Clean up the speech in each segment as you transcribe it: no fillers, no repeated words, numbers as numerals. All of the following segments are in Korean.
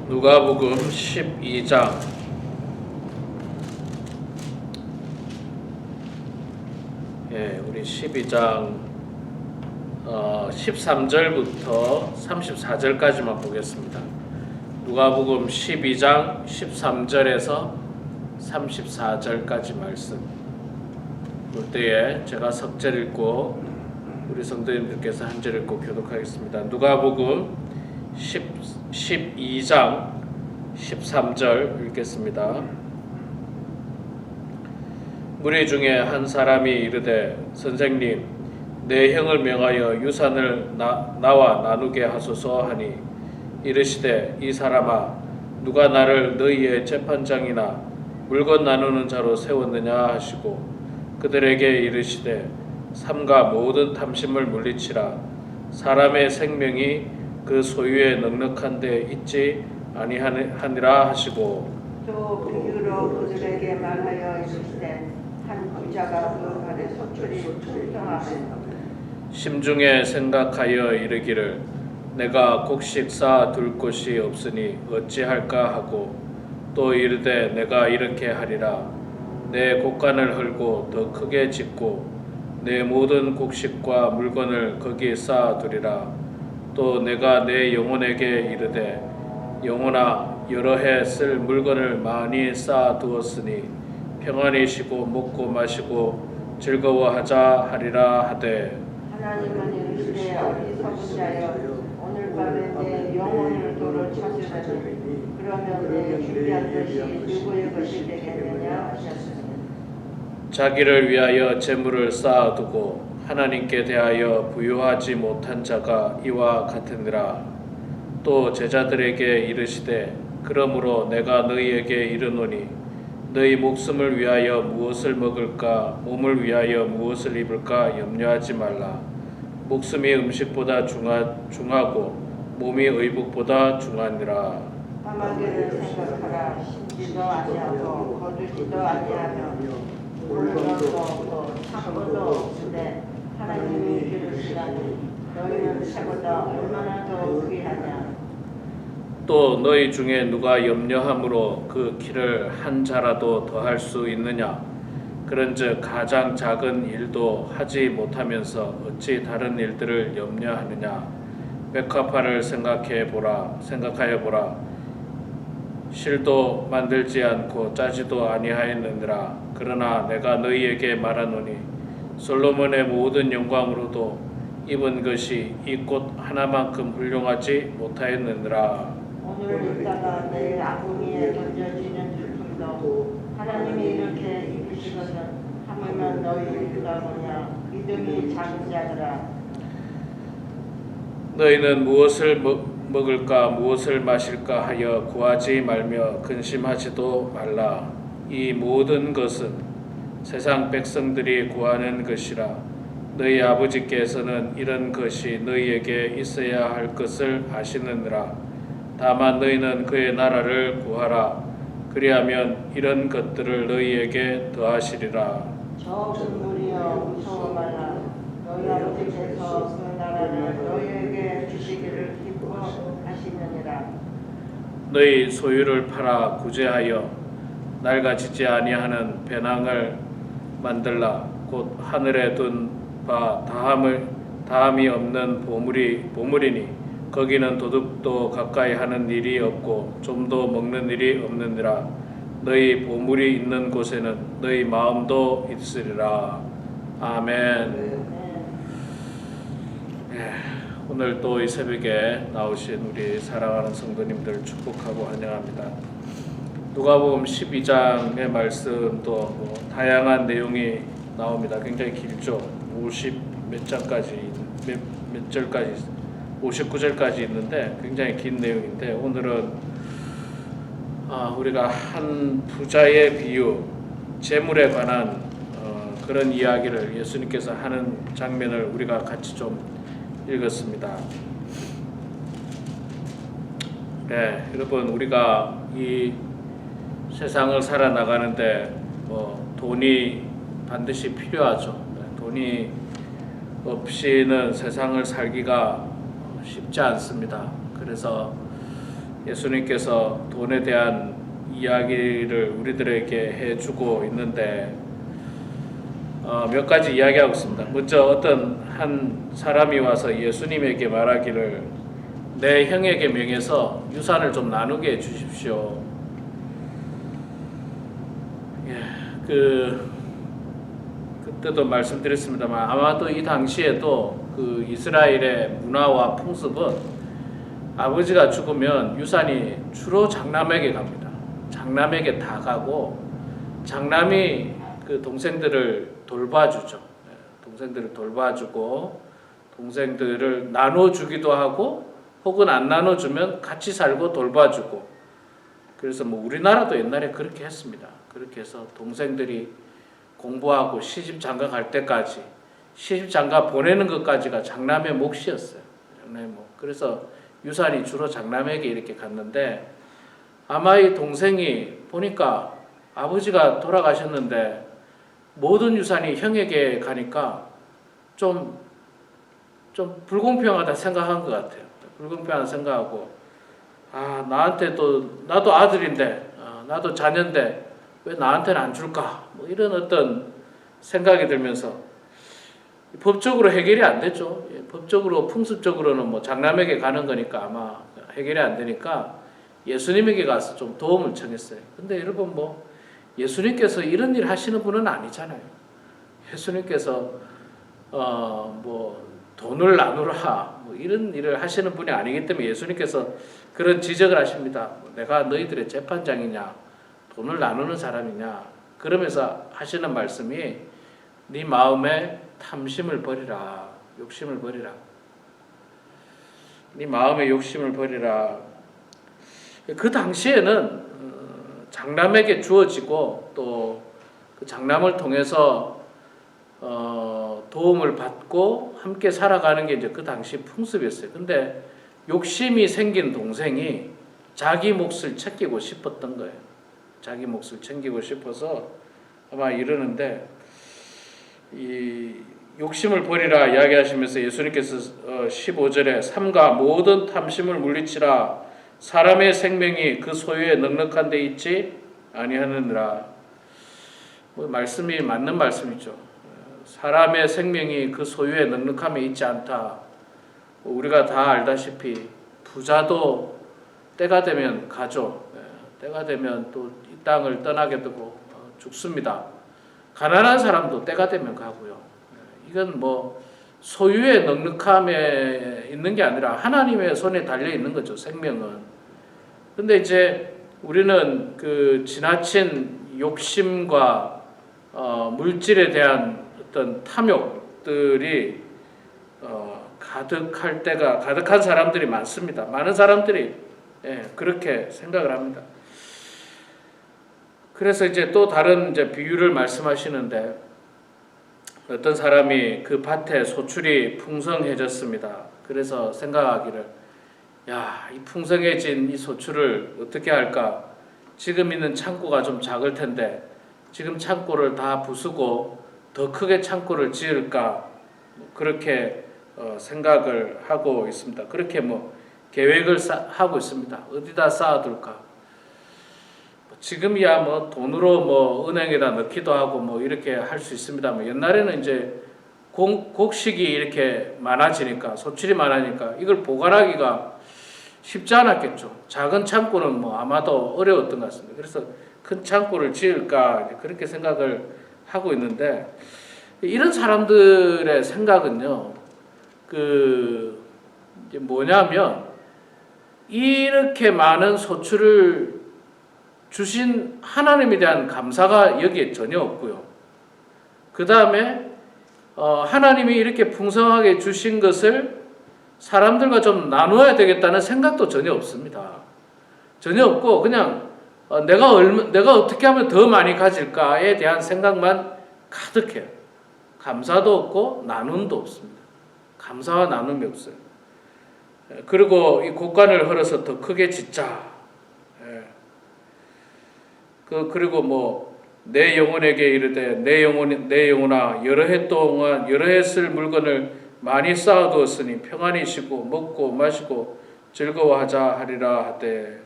누가복음 12장 우리 12장 13절부터 34절까지만 보겠습니다. 누가복음 12장 13절에서 34절까지 말씀 볼 때에 제가 석절 읽고 우리 성도님들께서 한 절 읽고 교독하겠습니다. 누가복음 12장 13절 읽겠습니다. 무리 중에 한 사람이 이르되 선생님 내 형을 명하여 유산을 나와 나누게 하소서 하니 이르시되 이 사람아 누가 나를 너희의 재판장이나 물건 나누는 자로 세웠느냐 하시고 그들에게 이르시되 삼가 모든 탐심을 물리치라. 사람의 생명이 그 소유에 넉넉한 데 있지 아니하니라 하시고 또 비유로 그들에게 말하여 이르시되 한 부자가 그 발에 소출이 풍성하며 심중에 생각하여 이르기를 내가 곡식 쌓아 둘 곳이 없으니 어찌할까 하고 또 이르되 내가 이렇게 하리라. 내 곡간을 헐고 더 크게 짓고 내 모든 곡식과 물건을 거기 쌓아 두리라. 또 내가 내 영혼에게 이르되 영혼아 여러 해 쓸 물건을 많이 쌓아 두었으니 평안히 쉬고 먹고 마시고 즐거워하자 하리라 하되 하나님은 이르시되 어리석은 자여 오늘 밤에 내 영혼을 도로 찾으려니 그러면 내 준비한 것이 누구의 것이 되겠느냐 하셨으니 자기를 위하여 재물을 쌓아두고 하나님께 대하여 부유하지 못한 자가 이와 같으니라. 또 제자들에게 이르시되 그러므로 내가 너희에게 이르노니 너희 목숨을 위하여 무엇을 먹을까 몸을 위하여 무엇을 입을까 염려하지 말라. 목숨이 음식보다 중하고 몸이 의복보다 중하니라. 까마귀를 생각하라. 심지도 아니하고 거두지도 아니하며 물건도 없고 창고도 없으되 하나님이 이르시라니 너희는 새보다 얼마나 더 귀하냐. 또 너희 중에 누가 염려함으로 그 키를 한 자라도 더할 수 있느냐. 그런즉 가장 작은 일도 하지 못하면서 어찌 다른 일들을 염려하느냐. 백합화를 생각하여 보라. 실도 만들지 않고 짜지도 아니하였느니라. 그러나 내가 너희에게 말하노니 솔로몬의 모든 영광으로도 입은 것이 이 꽃 하나만큼 훌륭하지 못하였느니라. 오늘 있다가 내일 아궁이에 던져지는 줄도 하나님이 이렇게 입으시거든 하물며 너희가 뭐냐 믿음이 작은 자들아. 너희는 무엇을 먹을까 무엇을 마실까 하여 구하지 말며 근심하지도 말라. 이 모든 것은 세상 백성들이 구하는 것이라. 너희 아버지께서는 이런 것이 너희에게 있어야 할 것을 아시느니라. 다만 너희는 그의 나라를 구하라. 그리하면 이런 것들을 너희에게 더하시리라. 적은 무리여 무서워 말라. 너희 아버지께서 그 나라를 너희에게 주시기를 기뻐하시느니라. 너희 소유를 팔아 구제하여 낡아지지 아니하는 배낭을 만들라. 곧 하늘에 둔 바 다함이 없는 보물이니 거기는 도둑도 가까이 하는 일이 없고 좀도 먹는 일이 없느니라. 너희 보물이 있는 곳에는 너희 마음도 있으리라. 아멘. 오늘 또 이 새벽에 나오신 우리 사랑하는 성도님들 축복하고 환영합니다. 누가복음 12장의 말씀도 다양한 내용이 나옵니다. 굉장히 길죠. 50 몇 장까지 몇 절까지 59절까지 있는데 굉장히 긴 내용인데 오늘은 우리가 한 부자의 비유, 재물에 관한 그런 이야기를 예수님께서 하는 장면을 우리가 같이 좀 읽었습니다. 여러분 우리가 이 세상을 살아나가는데 돈이 반드시 필요하죠. 돈이 없이는 세상을 살기가 쉽지 않습니다. 그래서 예수님께서 돈에 대한 이야기를 우리들에게 해주고 있는데 몇 가지 이야기하고 있습니다. 먼저 어떤 한 사람이 와서 예수님에게 말하기를 내 형에게 명해서 유산을 좀 나누게 해 주십시오. 그때도 말씀드렸습니다만 아마도 이 당시에도 그 이스라엘의 문화와 풍습은 아버지가 죽으면 유산이 주로 장남에게 갑니다. 장남에게 다 가고 장남이 그 동생들을 돌봐주죠. 동생들을 돌봐주고 동생들을 나눠주기도 하고 혹은 안 나눠주면 같이 살고 돌봐주고. 그래서 뭐 우리나라도 옛날에 그렇게 했습니다. 그렇게 해서 동생들이 공부하고 시집 장가 갈 때까지 시집 장가 보내는 것까지가 장남의 몫이었어요. 장남의 몫. 그래서 유산이 주로 장남에게 이렇게 갔는데 아마 이 동생이 보니까 아버지가 돌아가셨는데 모든 유산이 형에게 가니까 좀 불공평하다 생각한 것 같아요. 불공평하다 생각하고 나한테 또 나도 아들인데 나도 자녀인데 왜 나한테는 안 줄까? 뭐 이런 어떤 생각이 들면서 법적으로 해결이 안 됐죠. 법적으로 풍습적으로는 뭐 장남에게 가는 거니까 아마 해결이 안 되니까 예수님에게 가서 좀 도움을 청했어요. 근데 여러분 뭐 예수님께서 이런 일 하시는 분은 아니잖아요. 예수님께서 뭐 돈을 나누라 뭐 이런 일을 하시는 분이 아니기 때문에 예수님께서 그런 지적을 하십니다. 내가 너희들의 재판장이냐, 돈을 나누는 사람이냐, 그러면서 하시는 말씀이 네 마음에 탐심을 버리라, 욕심을 버리라. 네 마음의 욕심을 버리라. 그 당시에는 장남에게 주어지고 또 그 장남을 통해서 도움을 받고 함께 살아가는 게 이제 그 당시 풍습이었어요. 근데 욕심이 생긴 동생이 자기 몫을 챙기고 싶었던 거예요. 자기 몫을 챙기고 싶어서 아마 이러는데 이 욕심을 버리라 이야기하시면서 예수님께서 15절에 삼가 모든 탐심을 물리치라 사람의 생명이 그 소유에 넉넉한 데 있지 아니하느니라. 뭐 말씀이 맞는 말씀이죠. 사람의 생명이 그 소유에 넉넉함에 있지 않다. 우리가 다 알다시피 부자도 때가 되면 가죠. 때가 되면 또 이 땅을 떠나게 되고 죽습니다. 가난한 사람도 때가 되면 가고요. 이건 뭐 소유의 넉넉함에 있는 게 아니라 하나님의 손에 달려 있는 거죠. 생명은. 근데 이제 우리는 그 지나친 욕심과 물질에 대한 어떤 탐욕들이 가득한 사람들이 많습니다. 많은 사람들이 그렇게 생각을 합니다. 그래서 이제 또 다른 이제 비유를 말씀하시는데 어떤 사람이 그 밭에 소출이 풍성해졌습니다. 그래서 생각하기를 이 풍성해진 이 소출을 어떻게 할까? 지금 있는 창고가 좀 작을 텐데 지금 창고를 다 부수고 더 크게 창고를 지을까? 그렇게 생각을 하고 있습니다. 그렇게 뭐 계획을 하고 있습니다. 어디다 쌓아둘까? 지금이야 뭐 돈으로 뭐 은행에다 넣기도 하고 뭐 이렇게 할 수 있습니다만 옛날에는 이제 곡식이 이렇게 많아지니까 소출이 많아지니까 이걸 보관하기가 쉽지 않았겠죠. 작은 창고는 뭐 아마도 어려웠던 것 같습니다. 그래서 큰 창고를 지을까 그렇게 생각을 하고 있는데 이런 사람들의 생각은요. 이제 뭐냐면 이렇게 많은 소출을 주신 하나님에 대한 감사가 여기에 전혀 없고요. 그 다음에 하나님이 이렇게 풍성하게 주신 것을 사람들과 좀 나누어야 되겠다는 생각도 전혀 없습니다. 전혀 없고 그냥 내가 어떻게 하면 더 많이 가질까에 대한 생각만 가득해요. 감사도 없고 나눔도 없습니다. 감사와 나눔이 없어요. 그리고 이 곡간을 헐어서 더 크게 짓자. 그리고 뭐 내 영혼에게 이르되 내 영혼아 여러 해 동안 여러 해 쓸 물건을 많이 쌓아두었으니 평안히 쉬고 먹고 마시고 즐거워하자 하리라 하되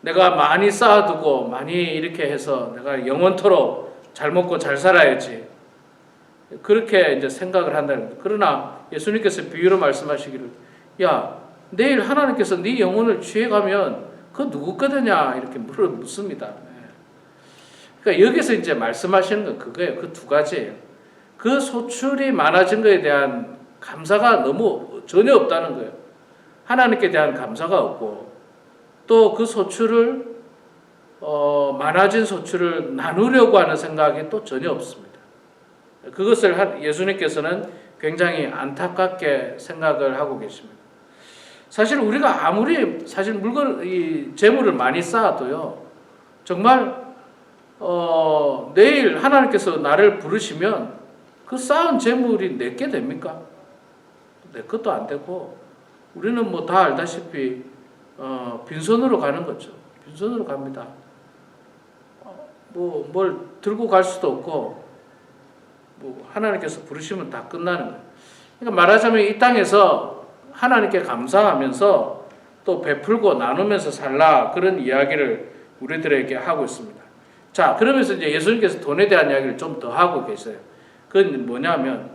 내가 많이 쌓아두고 많이 이렇게 해서 내가 영원토록 잘 먹고 잘 살아야지 그렇게 이제 생각을 한다는 거예요. 그러나 예수님께서 비유로 말씀하시기를 야 내일 하나님께서 네 영혼을 취해가면 그거 누구 거느냐 이렇게 묻습니다. 그러니까 여기서 이제 말씀하시는 건 그거예요. 그 두 가지예요. 그 소출이 많아진 것에 대한 감사가 너무 전혀 없다는 거예요. 하나님께 대한 감사가 없고 또 그 소출을 많아진 소출을 나누려고 하는 생각이 또 전혀 없습니다. 그것을 예수님께서는 굉장히 안타깝게 생각을 하고 계십니다. 사실 우리가 아무리 사실 이 재물을 많이 쌓아도요, 정말 내일 하나님께서 나를 부르시면 그 쌓은 재물이 내게 됩니까? 내 것도 안 되고 우리는 뭐 다 알다시피 빈손으로 가는 거죠. 빈손으로 갑니다. 뭐 뭘 들고 갈 수도 없고 뭐 하나님께서 부르시면 다 끝나는 거예요. 그러니까 말하자면 이 땅에서 하나님께 감사하면서 또 베풀고 나누면서 살라 그런 이야기를 우리들에게 하고 있습니다. 자, 그러면서 이제 예수님께서 돈에 대한 이야기를 좀 더 하고 계세요. 그건 뭐냐면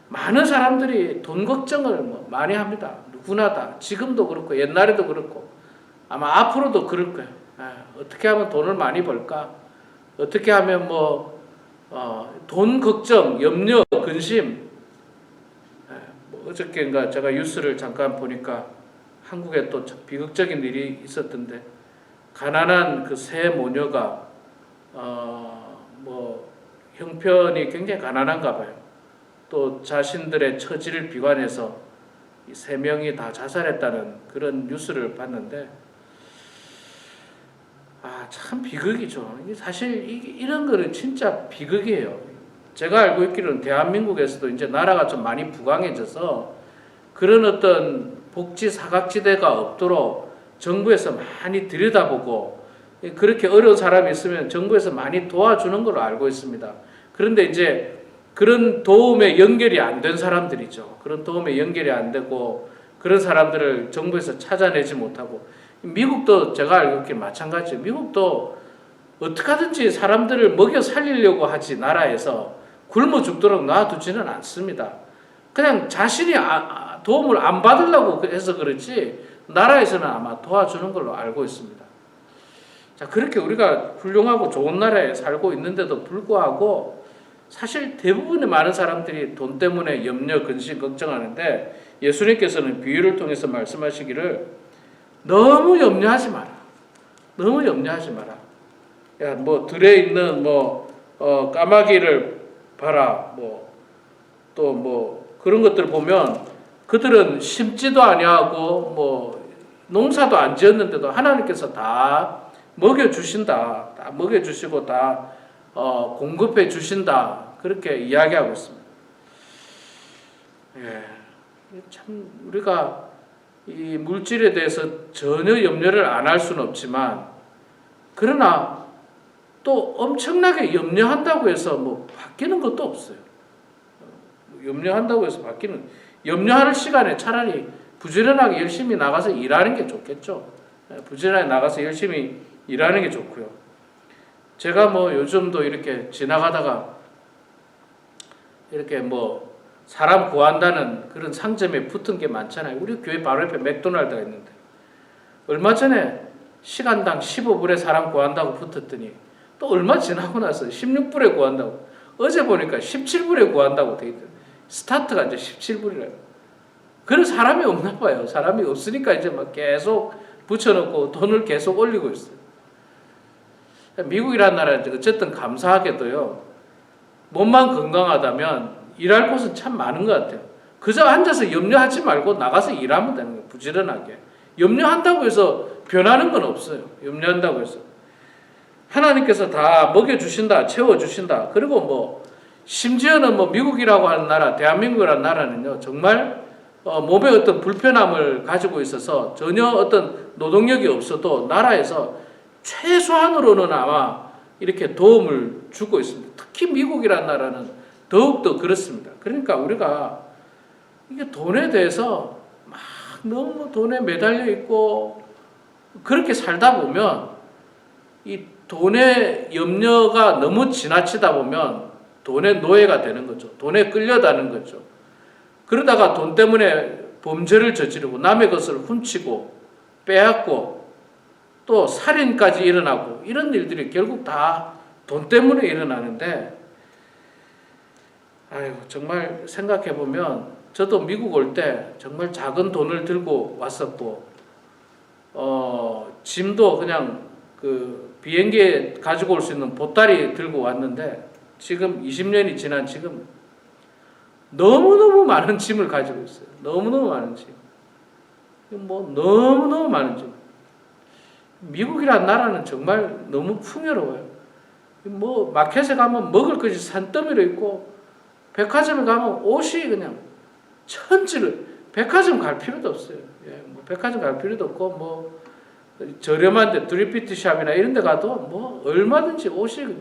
많은 사람들이 돈 걱정을 많이 합니다. 누구나 다. 지금도 그렇고 옛날에도 그렇고 아마 앞으로도 그럴 거예요. 어떻게 하면 돈을 많이 벌까? 어떻게 하면 돈 걱정, 염려, 근심. 어저께인가 제가 뉴스를 잠깐 보니까 한국에 또 비극적인 일이 있었던데 가난한 그 세 모녀가 형편이 굉장히 가난한가 봐요. 또 자신들의 처지를 비관해서 이 세 명이 다 자살했다는 그런 뉴스를 봤는데 참 비극이죠. 사실 이런 거는 진짜 비극이에요. 제가 알고 있기로는 대한민국에서도 이제 나라가 좀 많이 부강해져서 그런 어떤 복지 사각지대가 없도록 정부에서 많이 들여다보고 그렇게 어려운 사람이 있으면 정부에서 많이 도와주는 걸로 알고 있습니다. 그런데 이제 그런 도움에 연결이 안 된 사람들이죠. 그런 도움에 연결이 안 되고 그런 사람들을 정부에서 찾아내지 못하고 미국도 제가 알고 있기는 마찬가지예요. 미국도 어떻게 하든지 사람들을 먹여 살리려고 하지 나라에서 굶어 죽도록 놔두지는 않습니다. 그냥 자신이 도움을 안 받으려고 해서 그렇지 나라에서는 아마 도와주는 걸로 알고 있습니다. 자, 그렇게 우리가 훌륭하고 좋은 나라에 살고 있는데도 불구하고 사실 대부분의 많은 사람들이 돈 때문에 염려, 근심, 걱정하는데 예수님께서는 비유를 통해서 말씀하시기를 너무 염려하지 마라. 너무 염려하지 마라. 야, 들에 있는 까마귀를 봐라. 그런 것들 보면 그들은 심지도 아니하고 농사도 안 지었는데도 하나님께서 다 먹여주신다. 다 먹여주시고 다 공급해 주신다. 그렇게 이야기하고 있습니다. 참 우리가 이 물질에 대해서 전혀 염려를 안 할 수는 없지만 그러나 또 엄청나게 염려한다고 해서 바뀌는 것도 없어요. 염려한다고 해서 염려할 시간에 차라리 부지런하게 열심히 나가서 일하는 게 좋겠죠. 부지런하게 나가서 열심히 일하는 게 좋고요. 제가 요즘도 이렇게 지나가다가 이렇게 사람 구한다는 그런 상점에 붙은 게 많잖아요. 우리 교회 바로 옆에 맥도날드가 있는데 얼마 전에 시간당 15불에 사람 구한다고 붙었더니 또 얼마 지나고 나서 16불에 구한다고 어제 보니까 17불에 구한다고 돼 있더라고요. 스타트가 이제 17불이라고. 그런 사람이 없나 봐요. 사람이 없으니까 이제 계속 붙여놓고 돈을 계속 올리고 있어요. 미국이라는 나라는 어쨌든 감사하게도요. 몸만 건강하다면 일할 곳은 참 많은 것 같아요. 그저 앉아서 염려하지 말고 나가서 일하면 되는 거예요. 부지런하게. 염려한다고 해서 변하는 건 없어요. 염려한다고 해서. 하나님께서 다 먹여주신다. 채워주신다. 그리고 심지어는 미국이라고 하는 나라, 대한민국이라는 나라는요. 정말 몸에 어떤 불편함을 가지고 있어서 전혀 어떤 노동력이 없어도 나라에서 최소한으로는 아마 이렇게 도움을 주고 있습니다. 특히 미국이라는 나라는 더욱더 그렇습니다. 그러니까 우리가 이게 돈에 대해서 막 너무 돈에 매달려 있고 그렇게 살다 보면 이 돈의 염려가 너무 지나치다 보면 돈의 노예가 되는 거죠. 돈에 끌려다는 거죠. 그러다가 돈 때문에 범죄를 저지르고 남의 것을 훔치고 빼앗고 또 살인까지 일어나고 이런 일들이 결국 다 돈 때문에 일어나는데 아유 정말 생각해 보면 저도 미국 올 때 정말 작은 돈을 들고 왔었고 짐도 그냥 그 비행기에 가지고 올 수 있는 보따리 들고 왔는데 지금 20년이 지난 지금 너무너무 많은 짐을 가지고 있어요. 너무너무 많은 짐. 뭐 너무너무 많은 짐. 미국이란 나라는 정말 너무 풍요로워요. 뭐 마켓에 가면 먹을 것이 산더미로 있고 백화점에 가면 옷이 그냥 천지를 백화점 갈 필요도 없어요. 예, 뭐 백화점 갈 필요도 없고 뭐 저렴한데 드리프트 샵이나 이런 데 가도 뭐 얼마든지 옷이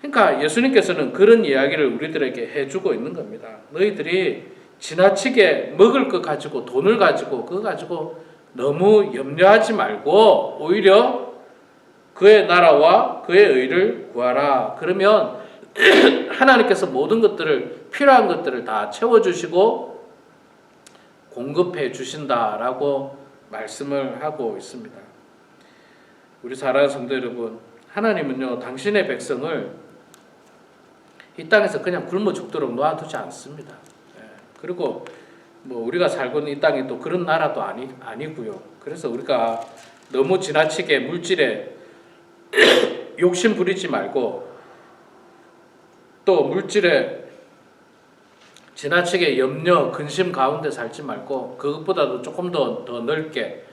그러니까 예수님께서는 그런 이야기를 우리들에게 해주고 있는 겁니다. 너희들이 지나치게 먹을 것 가지고 돈을 가지고 그거 가지고 너무 염려하지 말고 오히려 그의 나라와 그의 의를 구하라. 그러면 하나님께서 모든 것들을 필요한 것들을 다 채워주시고 공급해 주신다라고 말씀을 하고 있습니다. 우리 사랑하는 성도 여러분, 하나님은요 당신의 백성을 이 땅에서 그냥 굶어 죽도록 놔두지 않습니다. 그리고 뭐 우리가 살고 있는 이 땅이 또 그런 나라도 아니고요. 그래서 우리가 너무 지나치게 물질에 욕심 부리지 말고 또 물질에 지나치게 염려, 근심 가운데 살지 말고 그것보다도 조금 더 넓게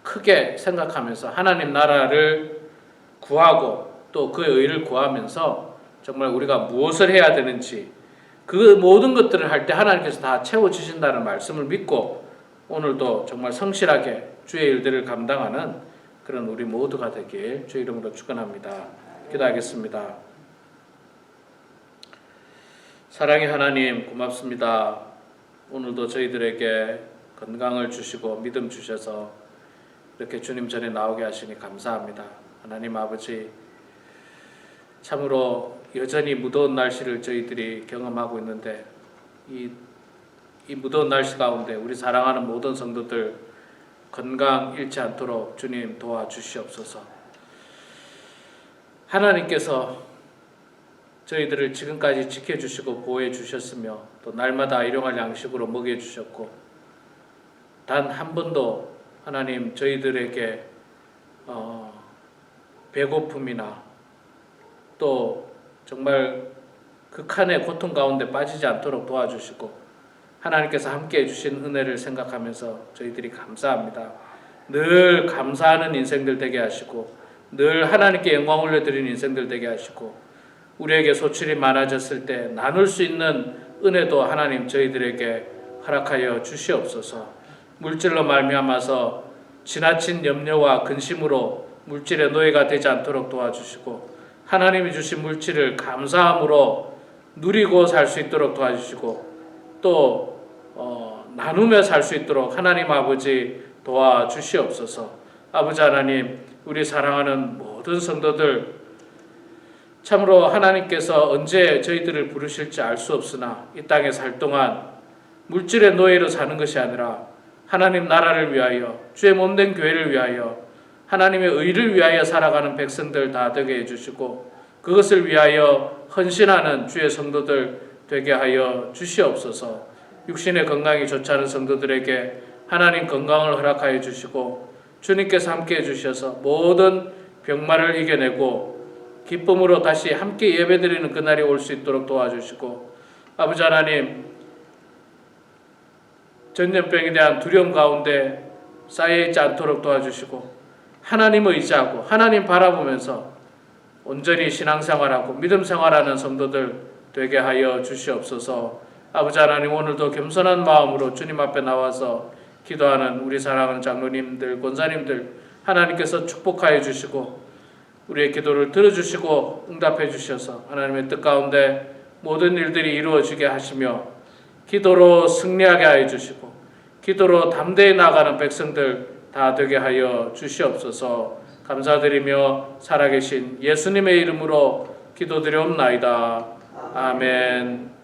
크게 생각하면서 하나님 나라를 구하고 또 그의 의를 구하면서 정말 우리가 무엇을 해야 되는지 그 모든 것들을 할 때 하나님께서 다 채워주신다는 말씀을 믿고 오늘도 정말 성실하게 주의 일들을 감당하는 그런 우리 모두가 되길 주의 이름으로 축원합니다. 기도하겠습니다. 사랑의 하나님 고맙습니다. 오늘도 저희들에게 건강을 주시고 믿음 주셔서 이렇게 주님 전에 나오게 하시니 감사합니다. 하나님 아버지 참으로 여전히 무더운 날씨를 저희들이 경험하고 있는데 이 무더운 날씨 가운데 우리 사랑하는 모든 성도들 건강 잃지 않도록 주님 도와주시옵소서. 하나님께서 저희들을 지금까지 지켜주시고 보호해 주셨으며 또 날마다 일용할 양식으로 먹여주셨고 단 한 번도 하나님 저희들에게 배고픔이나 또 정말 극한의 고통 가운데 빠지지 않도록 도와주시고 하나님께서 함께 해주신 은혜를 생각하면서 저희들이 감사합니다. 늘 감사하는 인생들 되게 하시고 늘 하나님께 영광 올려드리는 인생들 되게 하시고 우리에게 소출이 많아졌을 때 나눌 수 있는 은혜도 하나님 저희들에게 허락하여 주시옵소서. 물질로 말미암아서 지나친 염려와 근심으로 물질의 노예가 되지 않도록 도와주시고 하나님이 주신 물질을 감사함으로 누리고 살 수 있도록 도와주시고 또 나누며 살 수 있도록 하나님 아버지 도와주시옵소서. 아버지 하나님 우리 사랑하는 모든 성도들 참으로 하나님께서 언제 저희들을 부르실지 알 수 없으나 이 땅에 살 동안 물질의 노예로 사는 것이 아니라 하나님 나라를 위하여 주의 몸된 교회를 위하여 하나님의 의를 위하여 살아가는 백성들 다 되게 해주시고 그것을 위하여 헌신하는 주의 성도들 되게 하여 주시옵소서. 육신의 건강이 좋지 않은 성도들에게 하나님 건강을 허락하여 주시고 주님께서 함께 해주셔서 모든 병마를 이겨내고 기쁨으로 다시 함께 예배드리는 그날이 올 수 있도록 도와주시고 아버지 하나님 전염병에 대한 두려움 가운데 쌓여있지 않도록 도와주시고 하나님을 의지하고 하나님 바라보면서 온전히 신앙생활하고 믿음생활하는 성도들 되게 하여 주시옵소서. 아버지 하나님 오늘도 겸손한 마음으로 주님 앞에 나와서 기도하는 우리 사랑하는 장로님들 권사님들 하나님께서 축복하여 주시고 우리의 기도를 들어주시고 응답해 주셔서 하나님의 뜻 가운데 모든 일들이 이루어지게 하시며 기도로 승리하게 하여 주시고 기도로 담대히 나가는 백성들 다 되게 하여 주시옵소서. 감사드리며 살아계신 예수님의 이름으로 기도드리옵나이다. 아멘.